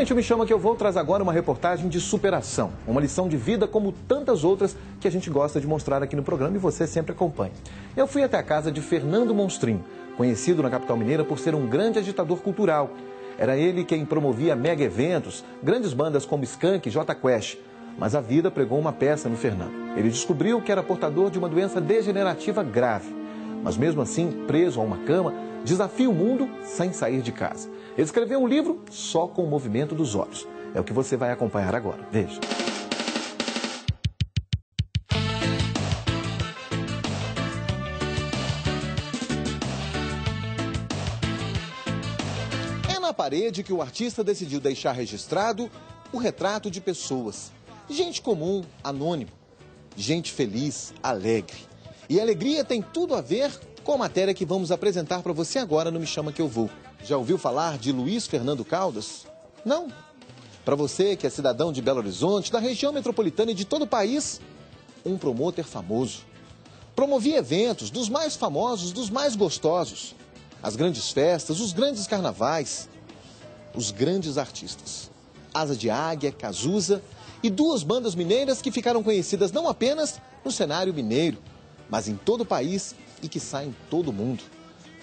Gente, Me Chama Que Eu Vou traz agora uma reportagem de superação. Uma lição de vida como tantas outras que a gente gosta de mostrar aqui no programa e você sempre acompanha. Eu fui até a casa de Fernando Monstrinho, conhecido na capital mineira por ser um grande agitador cultural. Era ele quem promovia mega eventos, grandes bandas como Skank e Jota Quest. Mas a vida pregou uma peça no Fernando. Ele descobriu que era portador de uma doença degenerativa grave. Mas mesmo assim, preso a uma cama, desafia o mundo sem sair de casa. Ele escreveu um livro só com o movimento dos olhos. É o que você vai acompanhar agora. Veja. É na parede que o artista decidiu deixar registrado o retrato de pessoas. Gente comum, anônimo. Gente feliz, alegre. E a alegria tem tudo a ver com a matéria que vamos apresentar para você agora no Me Chama Que Eu Vou. Já ouviu falar de Luiz Fernando Caldas? Não? Para você que é cidadão de Belo Horizonte, da região metropolitana e de todo o país, um promotor famoso. Promovia eventos dos mais famosos, dos mais gostosos. As grandes festas, os grandes carnavais, os grandes artistas. Asa de Águia, Cazuza e duas bandas mineiras que ficaram conhecidas não apenas no cenário mineiro, mas em todo o país e que saem em todo o mundo.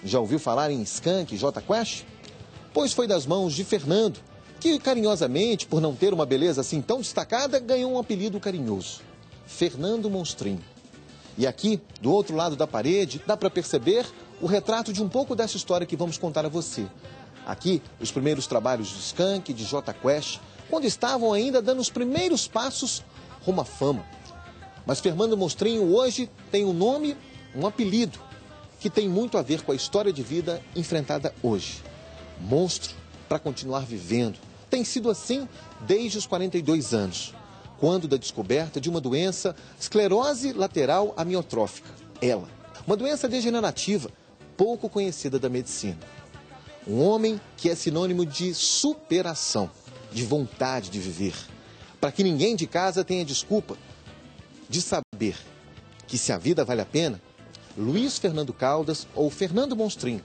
Já ouviu falar em Skank e Jota Quest? Pois foi das mãos de Fernando, que carinhosamente, por não ter uma beleza assim tão destacada, ganhou um apelido carinhoso. Fernando Monstrinho. E aqui, do outro lado da parede, dá para perceber o retrato de um pouco dessa história que vamos contar a você. Aqui, os primeiros trabalhos de Skank e de Jota Quest, quando estavam ainda dando os primeiros passos rumo à fama. Mas Fernando Monstrinho hoje tem um nome, um apelido, que tem muito a ver com a história de vida enfrentada hoje. Monstro para continuar vivendo. Tem sido assim desde os 42 anos, quando da descoberta de uma doença, esclerose lateral amiotrófica. Ela, uma doença degenerativa, pouco conhecida da medicina. Um homem que é sinônimo de superação, de vontade de viver. Para que ninguém de casa tenha desculpa de saber que se a vida vale a pena, Luiz Fernando Caldas ou Fernando Monstrinho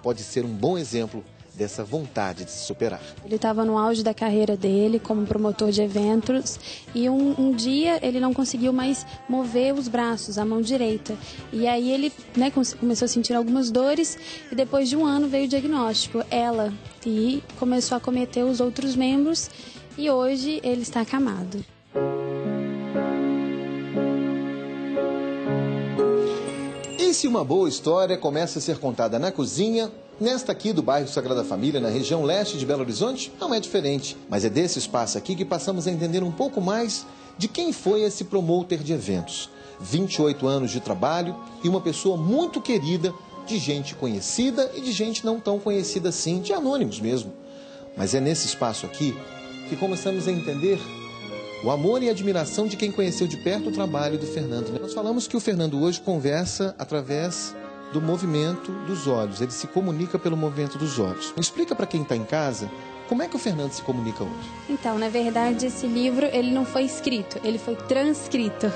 pode ser um bom exemplo dessa vontade de se superar. Ele estava no auge da carreira dele como promotor de eventos e um dia ele não conseguiu mais mover os braços, a mão direita. E aí ele começou a sentir algumas dores e depois de um ano veio o diagnóstico, e começou a acometer os outros membros e hoje ele está acamado. E se uma boa história começa a ser contada na cozinha, nesta aqui do bairro Sagrada Família, na região leste de Belo Horizonte, não é diferente. Mas é desse espaço aqui que passamos a entender um pouco mais de quem foi esse promotor de eventos. 28 anos de trabalho e uma pessoa muito querida, de gente conhecida e de gente não tão conhecida assim, de anônimos mesmo. Mas é nesse espaço aqui que começamos a entender o amor e a admiração de quem conheceu de perto o trabalho do Fernando. Nós falamos que o Fernando hoje conversa através do movimento dos olhos. Ele se comunica pelo movimento dos olhos. Explica para quem está em casa como é que o Fernando se comunica hoje. Então, na verdade, esse livro ele não foi escrito, ele foi transcrito.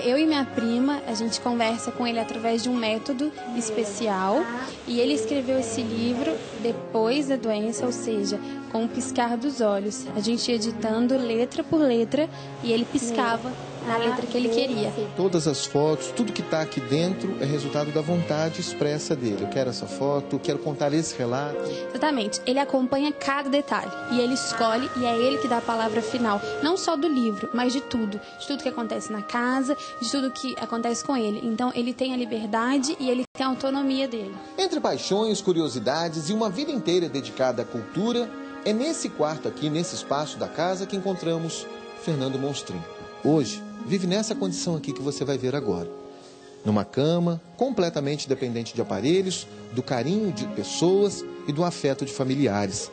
Eu e minha prima, a gente conversa com ele através de um método especial e ele escreveu esse livro depois da doença, ou seja, com o piscar dos olhos. A gente ia editando letra por letra e ele piscava na letra que ele queria. Todas as fotos, tudo que está aqui dentro é resultado da vontade expressa dele. Eu quero essa foto, quero contar esse relato. Exatamente. Ele acompanha cada detalhe e ele escolhe e é ele que dá a palavra final. Não só do livro, mas de tudo que acontece na casa, de tudo que acontece com ele. Então ele tem a liberdade e ele tem a autonomia dele. Entre paixões, curiosidades e uma vida inteira dedicada à cultura, é nesse quarto aqui, nesse espaço da casa, que encontramos Fernando Monstrinho. Hoje, vive nessa condição aqui que você vai ver agora. Numa cama, completamente dependente de aparelhos, do carinho de pessoas e do afeto de familiares.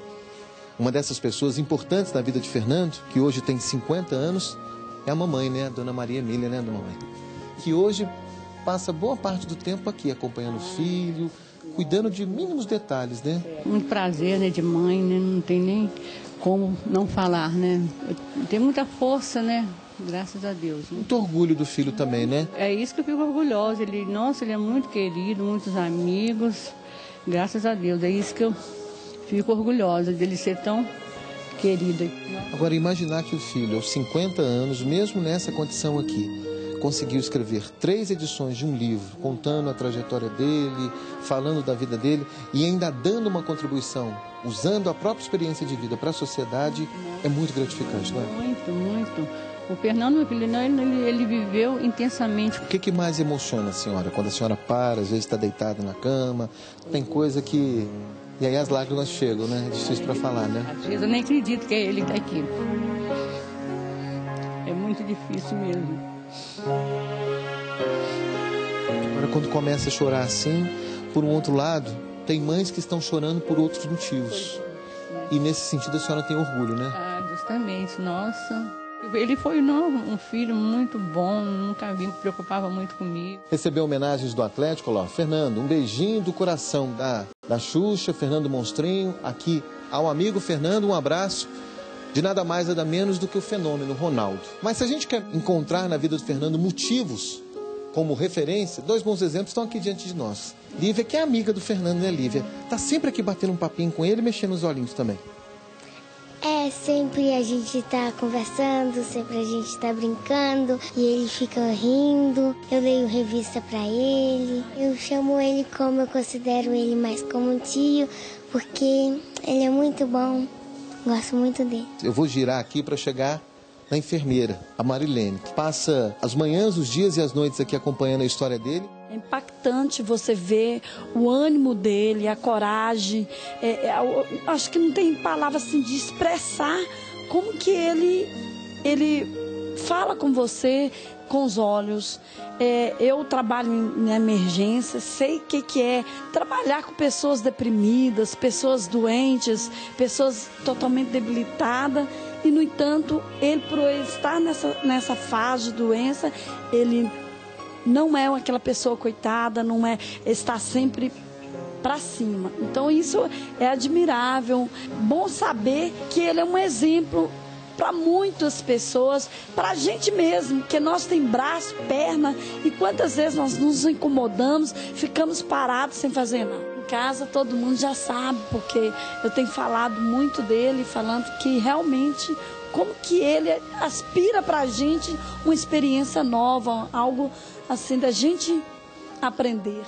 Uma dessas pessoas importantes na vida de Fernando, que hoje tem 50 anos, é a mamãe, né? A dona Maria Emília, né, mamãe? Que hoje passa boa parte do tempo aqui, acompanhando o filho, cuidando de mínimos detalhes, né? Muito prazer, né, de mãe, né? Não tem nem como não falar, né? Tem muita força, né? Graças a Deus. Né? Muito orgulho do filho também, né? É isso que eu fico orgulhosa. Ele é muito querido, muitos amigos. Graças a Deus. É isso que eu fico orgulhosa, dele ser tão querido. Agora, imaginar que o filho, aos 50 anos, mesmo nessa condição aqui, conseguiu escrever 3 edições de um livro, contando a trajetória dele, falando da vida dele e ainda dando uma contribuição, usando a própria experiência de vida para a sociedade, é muito gratificante, não é? Muito, muito. O Fernando, meu filho, ele viveu intensamente. O que mais emociona a senhora? Quando a senhora para, às vezes está deitada na cama, tem coisa que... E aí as lágrimas chegam, né? É difícil para falar, né? Às vezes eu nem acredito que ele está aqui. É muito difícil mesmo. Agora, quando começa a chorar assim, por um outro lado, tem mães que estão chorando por outros motivos. E nesse sentido a senhora tem orgulho, né? Ah, justamente, nossa. Ele foi um filho muito bom, nunca vi, preocupava muito comigo. Recebeu homenagens do Atlético, olha lá, Fernando, um beijinho do coração da Xuxa, Fernando Monstrinho, aqui ao amigo Fernando, um abraço. De nada mais, nada menos do que o fenômeno Ronaldo. Mas se a gente quer encontrar na vida do Fernando motivos como referência, 2 bons exemplos estão aqui diante de nós. Lívia, que é amiga do Fernando, né, Lívia? Tá sempre aqui batendo um papinho com ele e mexendo os olhinhos também. Sempre a gente tá conversando, sempre a gente tá brincando e ele fica rindo. Eu leio revista pra ele, eu chamo ele como eu considero ele mais como um tio, porque ele é muito bom. Gosto muito dele. Eu vou girar aqui para chegar na enfermeira, a Marilene, que passa as manhãs, os dias e as noites aqui acompanhando a história dele. É impactante você ver o ânimo dele, a coragem. Acho que não tem palavras assim de expressar como que ele fala com você com os olhos. Eu trabalho em emergência, sei o que é trabalhar com pessoas deprimidas, pessoas doentes, pessoas totalmente debilitadas. E, no entanto, ele, por estar nessa fase de doença, ele não é aquela pessoa coitada, não é, está sempre para cima. Então, isso é admirável. Bom saber que ele é um exemplo para muitas pessoas, para a gente mesmo, que nós tem braço, perna, e quantas vezes nós nos incomodamos, ficamos parados sem fazer nada. Em casa todo mundo já sabe, porque eu tenho falado muito dele, falando que realmente como que ele aspira para a gente uma experiência nova, algo assim da gente aprender.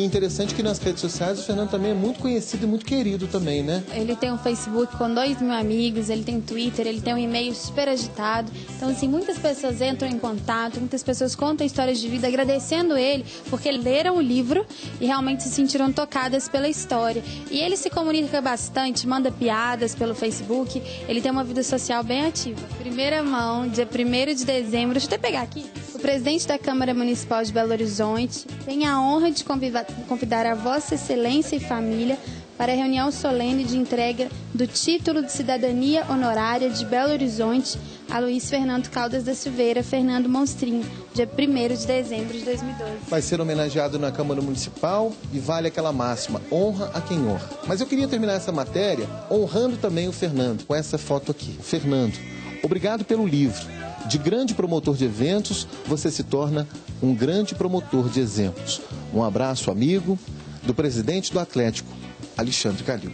Interessante que nas redes sociais o Fernando também é muito conhecido e muito querido também, né? Ele tem um Facebook com 2.000 amigos, ele tem Twitter, ele tem um e-mail super agitado. Então, assim, muitas pessoas entram em contato, muitas pessoas contam histórias de vida agradecendo ele, porque leram o livro e realmente se sentiram tocadas pela história. E ele se comunica bastante, manda piadas pelo Facebook, ele tem uma vida social bem ativa. Primeira mão, dia 1º de dezembro, deixa eu até pegar aqui. O presidente da Câmara Municipal de Belo Horizonte tem a honra de convidar a Vossa Excelência e família para a reunião solene de entrega do título de cidadania honorária de Belo Horizonte a Luiz Fernando Caldas da Silveira Fernando Monstrinho, dia 1º de dezembro de 2012. Vai ser homenageado na Câmara Municipal e vale aquela máxima, honra a quem honra. Mas eu queria terminar essa matéria honrando também o Fernando, com essa foto aqui. Fernando, obrigado pelo livro. De grande promotor de eventos, você se torna um grande promotor de exemplos. Um abraço, amigo, do presidente do Atlético, Alexandre Calil.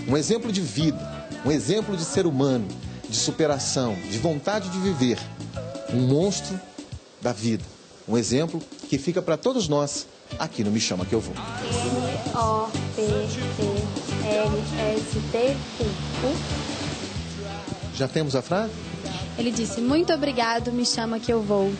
Um exemplo de vida, um exemplo de ser humano, de superação, de vontade de viver. Um monstro da vida. Um exemplo que fica para todos nós aqui no Me Chama Que Eu Vou. M-O-P-T-L-S-T-U. Já temos a frase? Ele disse, muito obrigado, me chama que eu vou.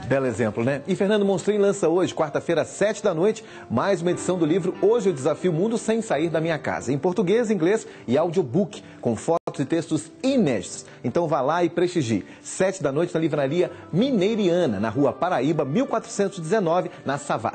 Belo exemplo, né? E Fernando Monstrinho lança hoje, quarta-feira, às 7 da noite, mais uma edição do livro Hoje Eu Desafio o Mundo Sem Sair da Minha Casa, em português, inglês e audiobook, com fotos e textos inéditos. Então vá lá e prestigie. 7 da noite na Livraria Mineiriana, na Rua Paraíba, 1419, na Savassi.